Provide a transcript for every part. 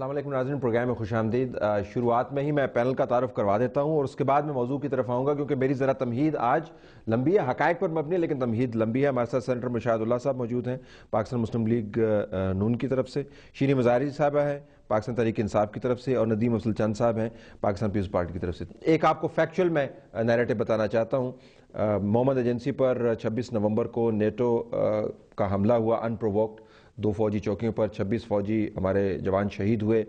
السلام علیکم ناظرین، پروگرام میں خوش آمدید۔ شروعات میں ہی میں پینل کا تعارف کروا دیتا ہوں اور اس کے بعد میں موضوع کی طرف آؤں گا، کیونکہ میری ذرا تمہید آج لمبی ہے، حقائق پر مبنی ہے لیکن تمہید لمبی ہے۔ ہمارے ساتھ سینیٹر مشاہد اللہ صاحب موجود ہیں پاکستان مسلم لیگ نون کی طرف سے، شیریں مظاہری صاحبہ ہیں پاکستان تحریک انصاف کی طرف سے، اور ندیم افضل چند صاحب ہیں پاکستان پیپلز پارٹی کی طرف سے۔ ایک آپ کو فیکچول میں نیریٹو بتانا چاہتا ہوں۔ محمد ایجنسی پر 26 نومبر کو نیٹو کا حملہ ہوا ان پرووکڈ، 2 فوجی چوکیوں پر 26 فوجی ہمارے جوان شہید ہوئے۔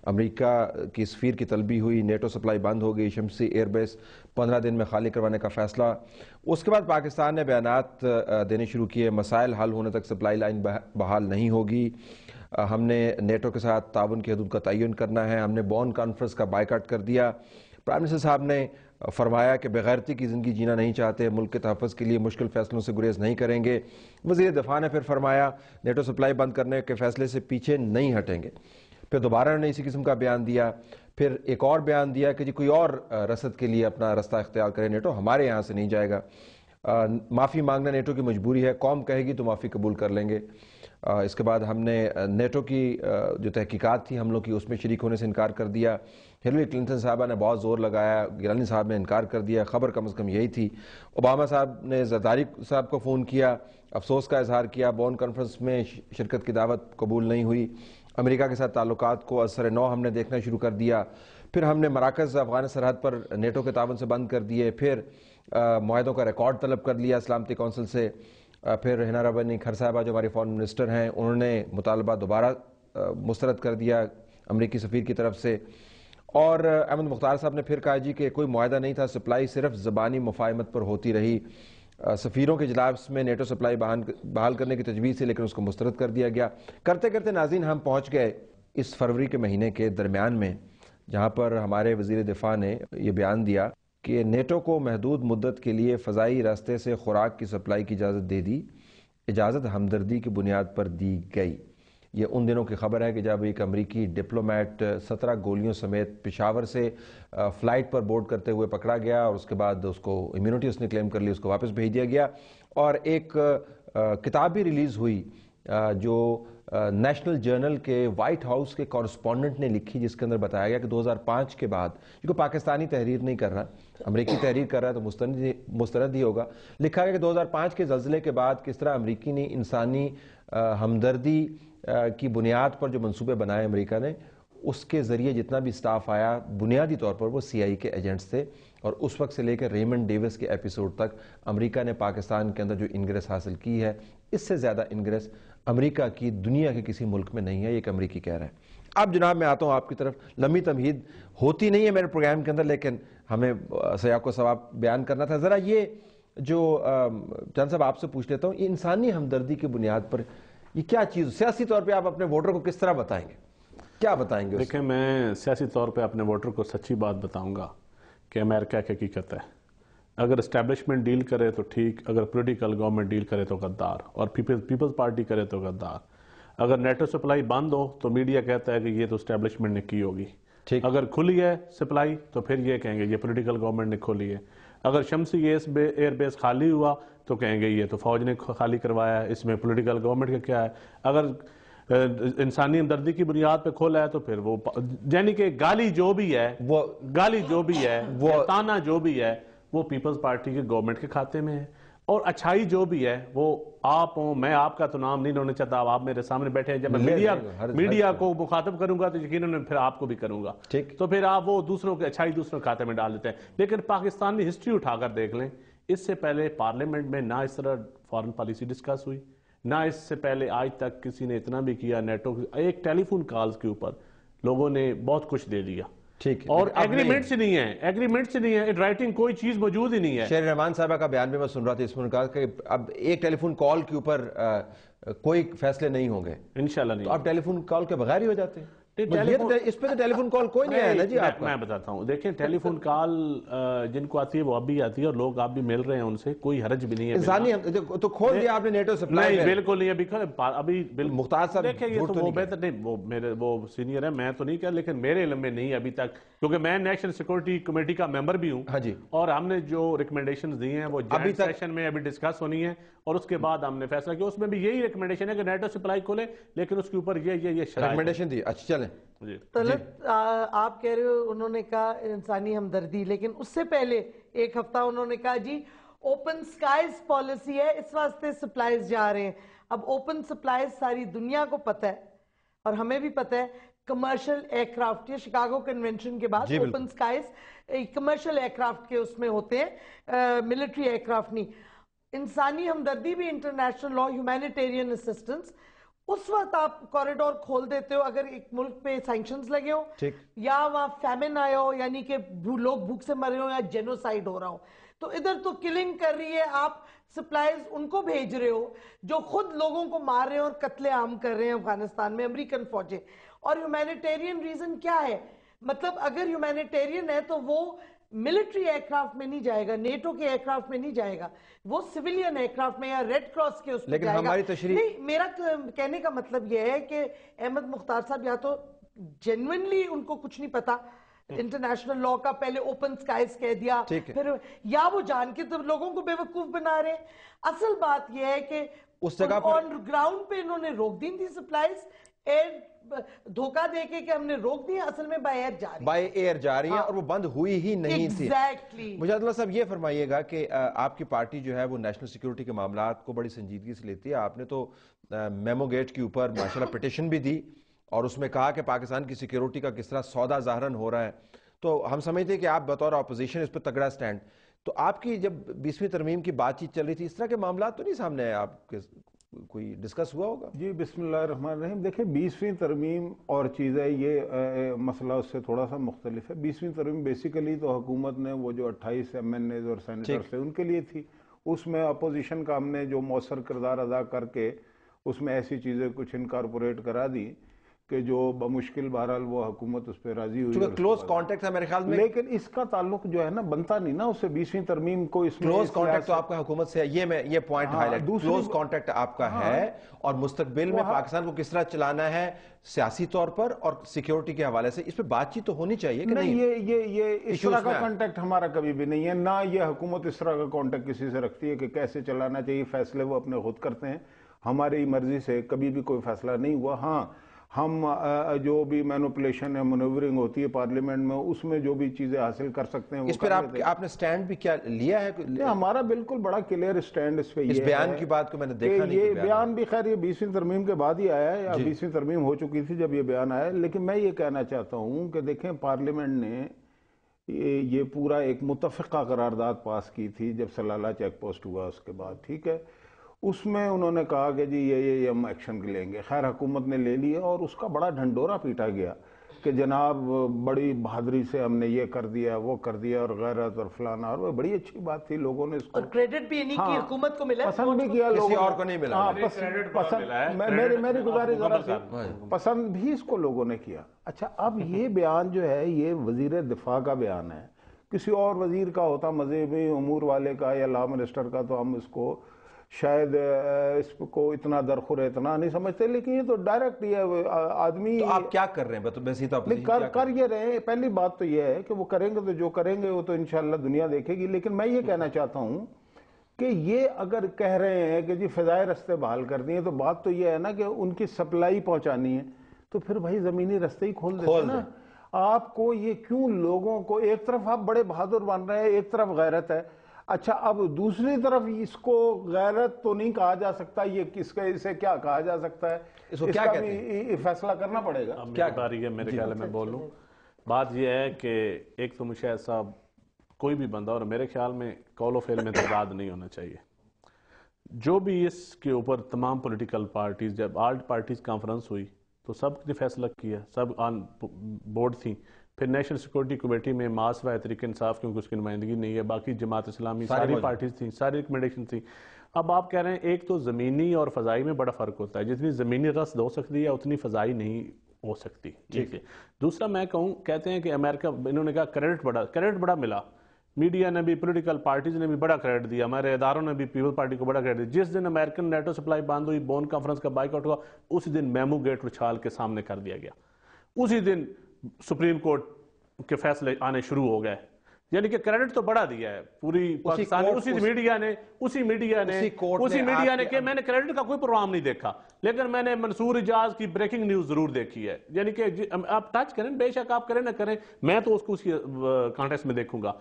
امریکہ کی سفیر کی طلبی ہوئی، نیٹو سپلائی بند ہو گئی، شمسی ایئر بیس 15 دن میں خالی کروانے کا فیصلہ۔ اس کے بعد پاکستان نے بیانات دینے شروع کیے، مسائل حل ہونے تک سپلائی لائن بحال نہیں ہوگی، ہم نے نیٹو کے ساتھ تعاون کی حدود کا تعین کرنا ہے، ہم نے بون کانفرنس کا بائیکاٹ کر دیا۔ پرائم منسٹر صاحب نے فرمایا کہ بغیرتی کی زندگی جینا نہیں چاہتے، ملک کے تحفظ کے لیے مشکل فیصلوں سے گریز نہیں کریں گے۔ وزیر دفاع نے پھر فرمایا نیٹو سپلائی بند کرنے کے فیصلے سے پیچھے نہیں ہٹیں گے۔ پھر دوبارہ انہوں نے اسی قسم کا بیان دیا، پھر ایک اور بیان دیا کہ جی کوئی اور رسد کے لیے اپنا رستہ اختیار کرے، نیٹو ہمارے یہاں سے نہیں جائے گا۔ معافی مانگنا نیٹو کی مجبوری ہے، قوم کہے گی تو معافی قبول کر لیں گے۔ اس کے بعد ہم نے نیٹو کی جو تحقیقات تھی حملوں کی، اس میں شریک ہونے سے انکار کر دیا۔ ہلری کلنٹن صاحبہ نے بہت زور لگایا، گیلانی صاحب نے انکار کر دیا، خبر کم از کم یہی تھی۔ اوباما صاحب نے زرداری صاحب کو فون کیا، افسوس کا اظہار کیا، بون کانفرنس میں شرکت کی دعوت قبول نہیں ہوئی۔ امریکہ کے ساتھ تعلقات کو از سر نو ہم نے دیکھنا شروع کر دیا۔ پھر ہم نے مراکز افغان سرحد پر نیٹو کے تعاون سے بند کر دیے، پھر معاہدوں کا ریکارڈ طلب کر لیا سلامتی کونسل سے۔ پھر ہنا ربانی کھر صاحبہ جو ہماری فارن منسٹر ہیں، انہوں نے مطالبہ دوبارہ مسترد کر دیا امریکی سفیر کی طرف سے۔ اور احمد مختار صاحب نے پھر کہا جی کہ کوئی معاہدہ نہیں تھا، سپلائی صرف زبانی مفاہمت پر ہوتی رہی۔ سفیروں کے اجلاس میں نیٹو سپلائی بحال کرنے کی تجویز تھی لیکن اس کو مسترد کر دیا گیا۔ کرتے کرتے ناظرین ہم پہنچ گئے اس فروری کے مہینے کے درمیان میں، جہاں پر ہمارے وزیر دفاع نے یہ بیان دیا کہ نیٹو کو محدود مدت کے لیے فضائی راستے سے خوراک کی سپلائی کی اجازت دے دی، اجازت ہمدردی کی بنیاد پر دی گئی۔ یہ ان دنوں کی خبر ہے کہ جب ایک امریکی ڈپلومیٹ 17 گولیوں سمیت پشاور سے فلائٹ پر بورڈ کرتے ہوئے پکڑا گیا، اور اس کے بعد اس کو امیونٹی اس نے کلیم کر لی، اس کو واپس بھیج دیا گیا۔ اور ایک کتاب بھی ریلیز ہوئی جو نیشنل جرنل کے وائٹ ہاؤس کے کورسپونڈنٹ نے لکھی، جس کے اندر بتایا گیا کہ 2005 کے بعد، کیونکہ پاکستانی تحریر نہیں کر رہا، امریکی تحریر کر رہا ہے تو مستند ہی ہوگا، لکھا گیا کہ 2005 کے زلزلے کے بعد کس طرح امریکی نے انسانی ہمدردی کی بنیاد پر جو منصوبے بنائے امریکہ نے، اس کے ذریعے جتنا بھی سٹاف آیا بنیادی طور پر وہ سی آئی کے ایجنٹس تھے، اور اس وقت سے لے کر ریمنڈ ڈیوس کے ایپیسوڈ تک امریکہ نے پاکستان کے اندر جو انگریس حاصل کی ہے، اس سے زیادہ انگریس امریکہ کی دنیا کے کسی ملک میں نہیں ہے، یہ ایک امریکی کہہ رہا ہے۔ اب جناب میں آتا ہوں آپ کی طرف، لمبی تمہید ہوتی نہیں ہے میرے پروگرام کے اندر، لیکن ہمیں سیاق و ثواب بیان کرنا تھا۔ ذرا یہ جو چند صاحب آپ سے پوچھ لیتا ہوں، یہ انسانی ہمدردی کی بنیاد پر یہ کیا چیز، سیاسی طور پہ آپ اپنے ووٹر کو کس طرح بتائیں گے، کیا بتائیں گے؟ دیکھیں، میں سیاسی طور پہ اپنے ووٹر کو سچی بات بتاؤں گا کہ امریکہ کی حقیقت ہے۔ اگر اسٹیبلشمنٹ ڈیل کرے تو ٹھیک، اگر پولیٹیکل گورنمنٹ ڈیل کرے تو غدار، اور پیپلز پارٹی کرے تو غدار۔ اگر نیٹو سپلائی بند ہو تو میڈیا کہتا ہے کہ یہ تو اسٹیبلشمنٹ نے کی ہوگی، اگر کھلی ہے سپلائی تو پھر یہ کہیں گے یہ پولیٹیکل گورنمنٹ نے کھولی ہے۔ اگر شمسی ایئر بیس خالی ہوا تو کہیں گے یہ تو فوج نے خالی کروایا ہے، اس میں پولیٹیکل گورنمنٹ کا کیا ہے۔ اگر انسانی ہمدردی کی بنیاد پہ کھولا ہے تو پھر وہ یعنی کہ گالی جو بھی ہے، تانا جو بھی ہے، وہ پیپلز پارٹی کے گورنمنٹ کے کھاتے میں ہے، اور اچھائی جو بھی ہے وہ آپ ہوں، میں آپ کا تو نام نہیں لینا چاہتا، آپ میرے سامنے بیٹھے ہیں، جب میں میڈیا کو مخاطب کروں گا تو یقیناً پھر آپ کو بھی کروں گا، تو پھر آپ وہ دوسروں کے اچھائی دوسروں کے کھاتے میں ڈال دیتے ہیں۔ لیکن پاکستان کی ہسٹری اٹھا کر دیکھ لیں، اس سے پہلے پارلیمنٹ میں نہ اس طرح فارن پالیسی ڈسکس ہوئی، نہ اس سے پہلے آج تک کسی نے اتنا بھی کیا نیٹو، ایک ٹیلی فون کالز کے اوپر لوگوں نے بہت کچھ دے دیا، اور ایگریمنٹ سے نہیں ہے، رائٹنگ کوئی چیز موجود ہی نہیں ہے۔ شیر رحمان صاحبہ کا بیان بھی میں سن رہا تھا، اس میں کہا کہ اب ایک ٹیلی فون کال کے اوپر کوئی فیصلے نہیں ہوں گے، انشاءاللہ نہیں، تو اب ٹیلی فون کال کے بغیر ہی ہو جاتے ہیں۔ اس پہ تو ٹیلی فون کال کوئی نہیں آیا نا جی آپ کا۔ میں بتاتا ہوں، دیکھیں ٹیلی فون کال جن کو آتی ہے وہ اب بھی آتی ہے، اور لوگ آپ بھی مل رہے ہیں ان سے، کوئی حرج بھی نہیں ہے۔ انسانی تو کھول دیا آپ نے نیٹو سپلائی؟ نہیں بالکل نہیں، ابھی مختار صاحب دیکھیں یہ تو وہ بہتر نہیں، وہ سینئر ہے، میں تو نہیں کہا، لیکن میرے علم میں نہیں ابھی تک، کیونکہ میں نیشنل سیکورٹی کمیٹی کا ممبر بھی ہوں، اور ہم نے جو ریکمنڈیشنز دی ہیں وہ جوائنٹ سیشن میں ابھی ڈسکس ہونی ہے، اور اس کے بعد ہم نے فیصلہ کیا، اس میں بھی یہی ریکمنڈیشن ہے کہ نیٹو سپلائی کھولے، لیکن اس کے اوپر یہ شرائط ریکمنڈیشن دی۔ اچھا چلیں چلیں طلعت آپ کہہ رہے ہو انہوں نے کہا انسانی ہمدردی، لیکن اس سے پہلے ایک ہفتہ انہوں نے کہا جی اوپن سکائز پالیسی ہے، اس واسطے سپلائز جا رہے ہیں. اب اوپن سپلائز ساری دنیا کو پتہ ہے اور ہمیں بھی پتہ ہے. کمرشل ایئر کرافٹ، یہ شکاگو کنونشن کے بعد اوپن سکائز کمرشل ایئر کرافٹ کے اس میں ہوتے ہیں، ملٹری ایئر کرافٹ نہیں. انسانی ہمدردی بھی انٹرنیشنل لا، ہیومینیٹیرین اسسٹنس، اس وقت آپ کوریڈور کھول دیتے ہو اگر ایک ملک پہ سینکشنز لگے ہو یا وہاں فیمن آیا ہو، یعنی کہ لوگ بھوک سے مرے ہو یا جینوسائیڈ ہو رہا ہو. تو ادھر تو کلنگ کر رہی ہے، آپ سپلائز ان کو بھیج رہے ہو جو خود لوگوں کو مار رہے ہیں اور قتل عام کر رہے ہیں افغانستان میں امریکن فوجیں. اور ہیومینیٹیرین ریزن کیا ہے؟ مطلب اگر ہیومینیٹیرین ہے تو وہ ملٹری ایئر کرافٹ میں نہیں جائے گا، نیٹو کے ایئر کرافٹ میں نہیں جائے گا، وہ سویلین ایئر کرافٹ میں یا ریڈ کراس کے اس میں جائے گا. نہیں، میرا کہنے کا مطلب یہ ہے کہ احمد مختار صاحب یا تو جینوئنلی ان کو کچھ نہیں پتا انٹرنیشنل لا کا، پہلے اوپن سکائز کہہ دیا پھر، یا وہ جان کے تو لوگوں کو بے وقوف بنا رہے ہیں. اصل بات یہ ہے کہ اس جگہ آن گراؤنڈ پہ انہوں نے روک دی تھی سپلائز، دھوکہ دے کے کہ ہم نے روک دی، اصل میں بائی ایئر جا رہی ہیں اور وہ بند ہوئی ہی نہیں تھی. مجاہد اللہ صاحب یہ فرمائیے گا کہ آپ کی پارٹی جو ہے وہ نیشنل سیکیورٹی کے معاملات کو بڑی سنجیدگی سے لیتی ہے. آپ نے تو میمو گیٹ کے اوپر ماشاءاللہ پٹیشن بھی دی اور اس میں کہا کہ پاکستان کی سیکیورٹی کا کس طرح سودا ظاہراً ہو رہا ہے. تو ہم سمجھتے ہیں کہ آپ بطور اپوزیشن اس پہ تگڑا سٹینڈ. تو آپ کی جب 20ویں ترمیم کی بات چیت چل رہی تھی، اس طرح کے معاملات تو نہیں سامنے آئے؟ آپ کے کوئی ڈسکس ہوا ہوگا؟ جی بسم اللہ الرحمن الرحیم. دیکھیں 20ویں ترمیم اور چیز ہے، یہ مسئلہ اس سے تھوڑا سا مختلف ہے. 20ویں ترمیم بیسیکلی تو حکومت نے وہ جو 28 MNAs اور سینیٹرز تھے ان کے لیے تھی. اس میں اپوزیشن کا ہم نے جو مؤثر کردار ادا کر کے اس میں ایسی چیزیں کچھ انکارپوریٹ کرا دی کہ جو بمشکل بہرحال وہ حکومت اس پہ راضی ہوئی. چونکہ کلوز کانٹیکٹ ہے میرے خیال میں، لیکن اس کا تعلق جو ہے نا بنتا نہیں نا اس سے 20ویں ترمیم کو. اس میں کلوز کانٹیکٹ تو آپ کا حکومت سے ہے، یہ point highlight, close contact آپ کا ہے اور مستقبل میں پاکستان کو کس طرح چلانا ہے سیاسی طور پر اور سیکیورٹی کے حوالے سے، اس پہ بات چیت تو ہونی چاہیے کہ نہیں؟ یہ اس طرح کا کانٹیکٹ ہمارا کبھی بھی نہیں ہے، نہ یہ حکومت اس طرح کا کانٹیکٹ کسی سے رکھتی ہے کہ کیسے چلانا چاہیے. فیصلے وہ اپنے خود کرتے ہیں، ہماری مرضی سے کبھی بھی کوئی فیصلہ نہیں ہوا. ہاں ہم جو بھی مینوپولیشن ہے، منورنگ ہوتی ہے پارلیمنٹ میں، اس میں جو بھی چیزیں حاصل کر سکتے ہیں اس پر آپ نے سٹینڈ بھی کیا لیا ہے؟ ہمارا بالکل بڑا کلیئر سٹینڈ اس پہ یہ ہے. اس بیان کی بات کو میں نے دیکھا نہیں. یہ بیان بھی خیر یہ 20ویں ترمیم کے بعد ہی آیا ہے، یا 20ویں ترمیم ہو چکی تھی جب یہ بیان آیا. لیکن میں یہ کہنا چاہتا ہوں کہ دیکھیں پارلیمنٹ نے یہ پورا ایک متفقہ قرارداد پاس کی تھی جب سلالہ چیک پوسٹ ہوا اس کے بعد، ٹھیک ہے. اس میں انہوں نے کہا کہ جی یہ ہم ایکشن لیں گے. خیر حکومت نے لے لیا اور اس کا بڑا ڈھنڈورا پیٹا گیا کہ جناب بڑی بہادری سے ہم نے یہ کر دیا وہ کر دیا اور غیرت اور فلانا، اور وہ بڑی اچھی بات تھی. لوگوں نے اس کو اور کریڈٹ بھی انہی کی حکومت کو ملا، پسند بھی کیا، کسی اور کو نہیں ملا. میری گزارش ذرا سی، پسند بھی اس کو لوگوں نے کیا. اچھا اب یہ بیان جو ہے یہ وزیر دفاع کا بیان ہے. کسی اور وزیر کا ہوتا، مذہبی امور والے کا یا لا منسٹر کا، تو ہم اس کو شاید اس کو اتنا درخور اتنا نہیں سمجھتے. لیکن یہ تو ڈائریکٹ یہ آدمی. تو آپ کیا کر رہے ہیں؟ کر یہ رہے ہیں. پہلی بات تو یہ ہے کہ وہ کریں گے تو جو کریں گے وہ تو انشاءاللہ دنیا دیکھے گی. لیکن میں یہ کہنا چاہتا ہوں کہ یہ اگر کہہ رہے ہیں کہ جی فضائی رستے بحال کر دیے، تو بات تو یہ ہے نا کہ ان کی سپلائی پہنچانی ہے، تو پھر بھائی زمینی رستے ہی کھول دیتے نا. آپ کو یہ کیوں لوگوں کو، ایک طرف آپ بڑے بہادر بن رہے ہیں، ایک طرف غیرت ہے. اچھا اب دوسری طرف اس کو غیرت تو نہیں کہا جا سکتا، یہ کس کا اسے کیا کہا جا سکتا ہے، اس کا بھی فیصلہ کرنا پڑے گا. کیا باری ہے میرے خیال میں بولوں. بات یہ ہے کہ ایک تو مشاہد صاحب کوئی بھی بندہ، اور میرے خیال میں قول و فعل میں تضاد نہیں ہونا چاہیے. جو بھی اس کے اوپر تمام پولیٹیکل پارٹیز، جب آل پارٹیز کانفرنس ہوئی تو سب نے فیصلہ کیا، سب آن بورڈ تھیں. پھر نیشنل سیکورٹی کمیٹی میں ماس و تحریک انصاف کیونکہ اس کی نمائندگی نہیں ہے، باقی جماعت اسلامی ساری پارٹیز تھیں، ساری ریکمنڈیشن تھیں. اب آپ کہہ رہے ہیں ایک تو زمینی اور فضائی میں بڑا فرق ہوتا ہے، جتنی زمینی رسد ہو سکتی ہے اتنی فضائی نہیں ہو سکتی. ٹھیک ہے. دوسرا میں کہتے ہیں کہ امریکہ، انہوں نے کہا کریڈٹ بڑا ملا، میڈیا نے بھی، پولیٹیکل پارٹیز نے بھی بڑا کریڈٹ دیا، ہمارے اداروں نے بھی پیپل پارٹی کو بڑا کریڈٹ دیا. جس دن امریکن نیٹو سپلائی بند ہوئی، بون کانفرنس کا بائیک آؤٹ ہوا، اسی دن میمو گیٹ اچھال کے سامنے کر دیا گیا. اسی دن سپریم کورٹ کے فیصلے آنے شروع ہو گئے. یعنی کہ کریڈٹ تو بڑھا دیا ہے پوری پاکستان، اسی میڈیا نے کہ میں نے کریڈٹ کا کوئی پروگرام نہیں دیکھا، لیکن میں نے منصور اجاز کی بریکنگ نیوز ضرور دیکھی ہے. یعنی کہ آپ ٹچ کریں، بے شک آپ کریں نہ کریں، میں تو اس کو اسی کانٹیکسٹ میں دیکھوں گا.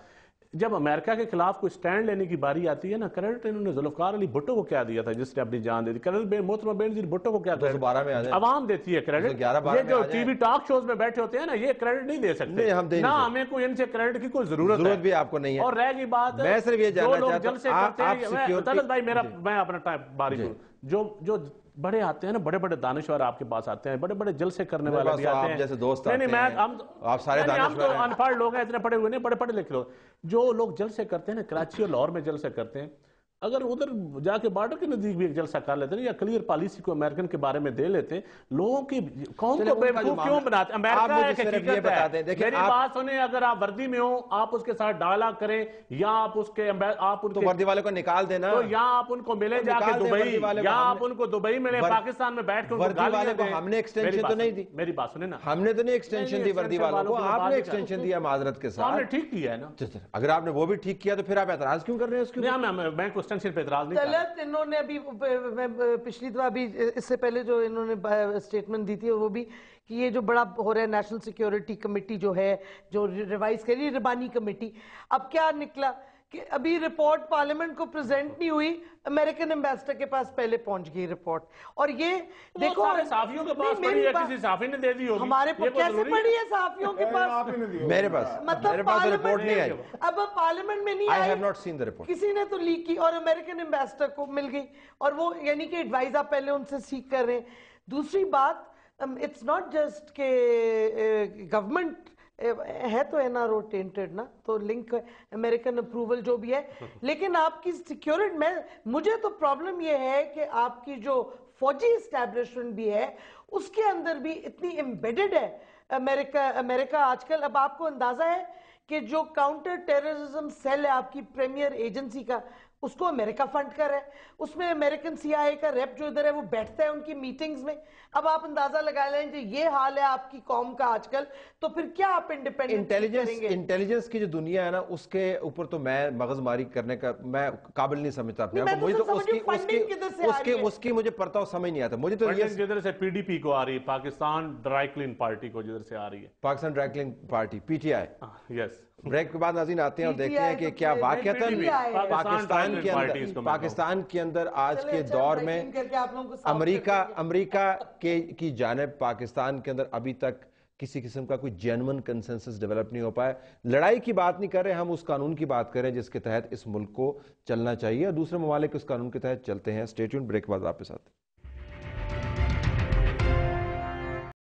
جب امریکہ کے خلاف کوئی سٹینڈ لینے کی باری آتی ہے نا، کریڈٹ انہوں نے ذوالفقار علی بھٹو کو کیا دیا تھا جس نے اپنی جان دے دی. کریڈٹ محترمہ بینظیر بھٹو کو کیا کریڈٹ عوام دیتی ہے کریڈٹ. یہ جو ٹی وی ٹاک شوز میں بیٹھے ہوتے ہیں نا، یہ کریڈٹ نہیں دے سکتے، نہ ہمیں کوئی ان سے کریڈٹ کی کوئی ضرورت بھی آپ کو نہیں ہے. اور رہ گئی بات میں صرف یہ جاننا چاہتا ہوں، جلسے کرتے ہیں طلعت بھائی، میں اپنا ٹائم باری دوں، جو بڑے آتے ہیں نا، بڑے بڑے دانشور آپ کے پاس آتے ہیں، بڑے بڑے جلسے کرنے والے بھی آتے ہیں. جیسے دوست آتے ہیں، آپ سارے دانشور، ہم تو ان پڑھ لوگ ہیں، اتنے پڑھے ہوئے نہیں، بڑے پڑھے لکھے لوگ. جو لوگ جلسے کرتے ہیں نا، کراچی اور لاہور میں جلسے کرتے ہیں، اگر ادھر جا کے بارڈر کے نزدیک بھی ایک جلسہ کر لیتے ہیں یا کلیئر پالیسی کو امریکن کے بارے میں دے لیتے ہیں، لوگوں کی قوم کو بیوقوف کیوں بناتے ہیں؟ امریکہ ایک حقیقت ہے. میری بات سنیں، اگر آپ وردی میں ہوں، آپ اس کے ساتھ ڈائلاگ کریں، یا آپ ان کو وردی والے کو نکال دینا، تو یا آپ ان کو ملیں جا کے دبئی، یا آپ ان کو دبئی ملیں پاکستان میں بیٹھ کے. وردی والے کو ہم نے ایکسٹینشن تو نہیں دی، میری بات سنیں نا، ہم نے تو نہیں ایکسٹینشن دی وردی والوں کو، آپ نے ایکسٹینشن دیا معذرت کے ساتھ. ہم نے ٹھیک کیا ہے نا. اگر آپ نے وہ بھی ٹھیک کیا تو پھر آپ اعتراض کیوں کر رہے ہیں اس کے اوپر؟ میں کو ایکسٹینشن پہ اعتراض نہیں. انہوں نے ابھی پچھلی دفعہ بھی اس سے پہلے جو انہوں نے اسٹیٹمنٹ دی تھی وہ بھی کہ یہ جو بڑا ہو رہا ہے نیشنل سیکیورٹی کمیٹی جو ہے، جو ریوائز کر رہی ہے ربانی کمیٹی، اب کیا نکلا کہ ابھی رپورٹ پارلیمنٹ کو پریزنٹ نہیں ہوئی، امریکن ایمبیسڈر کے پاس پہلے پہنچ گئی رپورٹ. اور یہ دیکھو صحافیوں کے پاس پڑھی ہے، کسی صحافی نے دے دی ہوگی. ہمارے پاس کیسے پڑھی ہے صحافیوں کے پاس؟ میرے پاس رپورٹ نہیں آئی. اب پارلیمنٹ میں نہیں آئی، کسی نے تو لیک کی اور امریکن ایمبیسڈر کو مل گئی، اور وہ یعنی کہ ایڈوائز آپ پہلے ان سے سیکھ کر رہے ہیں. دوسری بات، اٹس ناٹ جسٹ کہ گورنمنٹ ہے تو این آر او ٹینٹڈ نا، تو لنک امریکن اپروول جو بھی ہے، لیکن آپ کی سیکیورٹی، مجھے تو پرابلم یہ ہے کہ آپ کی جو فوجی اسٹیبلشمنٹ بھی ہے اس کے اندر بھی اتنی امبیڈڈ ہے امریکہ آج کل. اب آپ کو اندازہ ہے کہ جو کاؤنٹر ٹیررزم سیل ہے آپ کی پریمیئر ایجنسی کا، اس کو امریکہ فنڈ کر رہا ہے، اس میں امریکن سی آئی اے کا ریپ جو ادھر ہے وہ بیٹھتا ہے ان کی میٹنگز میں. اب آپ اندازہ لگا لیں کہ یہ حال ہے آپ کی قوم کا آج کل، تو پھر کیا آپ انڈیپینڈنٹ کریں گے؟ انٹیلیجنس کی جو دنیا ہے نا، اس کے اوپر تو میں مغز ماری کرنے کا میں قابل نہیں سمجھتا اپنے آپ کو. مجھے تو اس کی مجھے پرتاؤ سمجھ نہیں آتا. مجھے تو جدھر سے پی ڈی پی کو آ رہی ہے، پاکستان ڈرائی کلین پارٹی کو جدھر سے آ رہی ہے، Pakistan dry clean party P T I. Yes. Break کے بعد ناظرین آتے ہیں اور دیکھتے ہیں کہ کیا واقعتاً پاکستان کے اندر آج کے دور میں امریکہ کی جانب پاکستان کے اندر ابھی تک کسی قسم کا کوئی جینون کنسنسس ڈیولپ نہیں ہو پایا. لڑائی کی بات نہیں کر رہے ہم، اس قانون کی بات کر رہے ہیں جس کے تحت اس ملک کو چلنا چاہیے، اور دوسرے ممالک اس قانون کے تحت چلتے ہیں. اسٹے ٹیونڈ، بریک کے بعد واپس آتے ہیں.